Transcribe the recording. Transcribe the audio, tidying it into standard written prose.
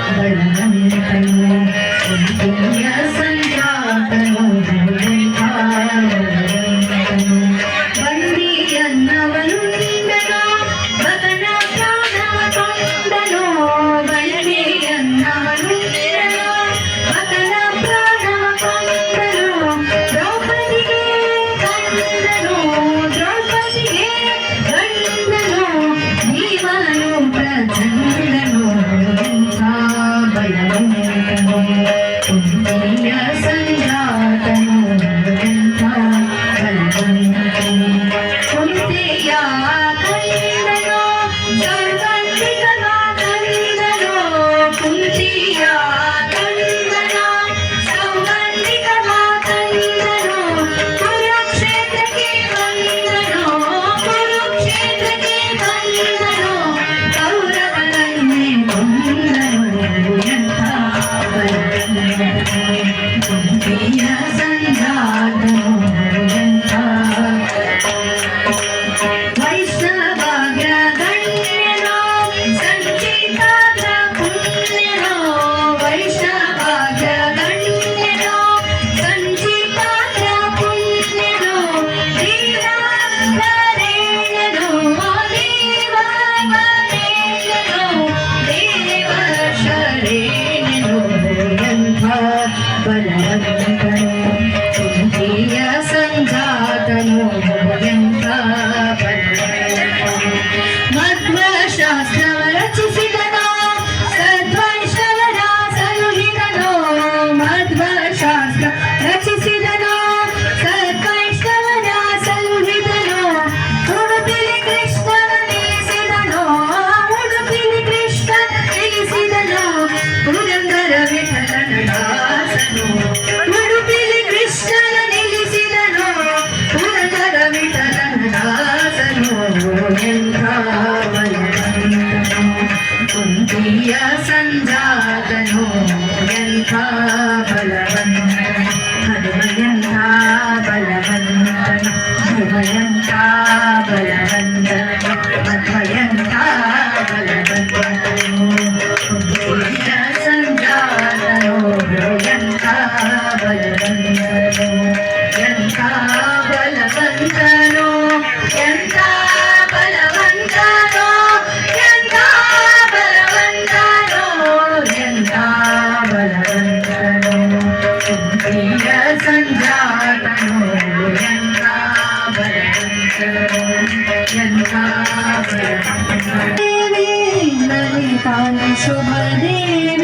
ಬಲವಂತನು ಕುಂತಿಯ ಸಂಜಾತನು ಬಲವಂತನು ಬಂದಿಯನ್ನವನು ನಿಂದನು ಮಗನ ಪ್ರಾಣವ ಕೊಂದನು ಬಂದಿಯನ್ನವನು ನಿಂದನು ಮಗನ ಪ್ರಾಣವ ಕೊಂದನು ದ್ರೌಪದಿಗೆ ಕಂದನು ದ್ರೌಪದಿಗೆ ಗಂಡನು ಜೀವನು ಪ್ರಚಂಡನು ಬಲವಂತನು ಕುಂತಿಯ ಸಂಜಾತನು ಬಲವಂತನು ಕುಂತಿಯ ಕಂದನು ಸೌಗಂಧಿಕನ ಕಂದನು ಕುಂತಿಯ ಕಂದನು ಸೌಗಂಧಿಕನ ಕಂದನು ಕುರುಕ್ಷೇತ್ರಕ್ಕೆ ಬಂದನು ಕುರುಕ್ಷೇತ್ರಕ್ಕೆ ಬಂದನು ಕೌರವನನ್ನೇ ಕೊಂದನು ಎಂಥ ಬಲವಂತನು ಕುಂತಿಯ ಸಂಜಾತನು ಎಂಥ ವೈಷ್ಣವಾಗ್ರ ಗಣ್ಯನೋ ಸಂಚಿತಾಗ್ರ ಪುಣ್ಯನೋ ವೈಷ್ಣವಾಗ್ರ ಗಣ್ಯನೋ ಸಂಚಿತಾಗ್ರ ಪುಣ್ಯನೋ ದೇವರೇಣನೋ ದೇವರೇಣನೋ ದೇವ ಶರೇಣನೋ ಎಂಥ ಬಲವಂತನು ಕುಂತಿಯ ಸಂಜಾತನು ಎಂಥ ಬಲವಂತನು ಮಧ್ವಶಾಸ್ತ್ರವ ರಚಿಸಿದನೋ ಸದ್ವೈಷ್ಣವರ ಸಲುಹಿದನೋ ಮಧ್ವಶಾಸ್ತ್ರ ರಚಿಸಿದನೋ ಸದ್ವೈಷ್ಣವರ ಸಲುಹಿದನೋ ಉಡುಪಿಲಿ ಕೃಷ್ಣನ ನಿಲ್ಲಿಸಿದನೋ ಉಡುಪಿಲಿ ಕೃಷ್ಣ ನಿಲ್ಲಿಸಿದನೋ ಪುರಂದರ ವಿಠಲನ ದಾಸನು ಉಡುಪಿಲಿ ಕೃಷ್ಣನ ನಿಲ್ಲಿಸಿದನೋ ಪುರಂದರ ವಿಠಲನ ದಾಸನು ಎಂಥ ಬಲವಂತನು ಕುಂತಿಯ ಸಂಜಾತನು ಎಂಥ ಬಲವಂತನು ಹನುಮಯಂಥ ಬಲವಂತನು ಹನುಮಯಂಥ ಬಲವಂತನು ಮಧ್ವಯಂಥ ಬಲವಂತನು ಕುಂತಿಯ ಸಂಜಾತನು ಎಂಥ ಬಲವಂತನು ಎಂಥ ಬಲವಂತನು ಎಂಥ ಬಲವಂತನು ಎಂಥ ಬಲವಂತನು ಎಂಥ ಬಲವಂತನು ಕುಂತಿಯ ಸಂಜಾತನು ಎಂಥ ಬಲವಂತನು ಎಂಥ ಬಲವಂತನು ದೇವಿ ಲಲಿತಾಂಗ ಶುಭ ದೇವಿ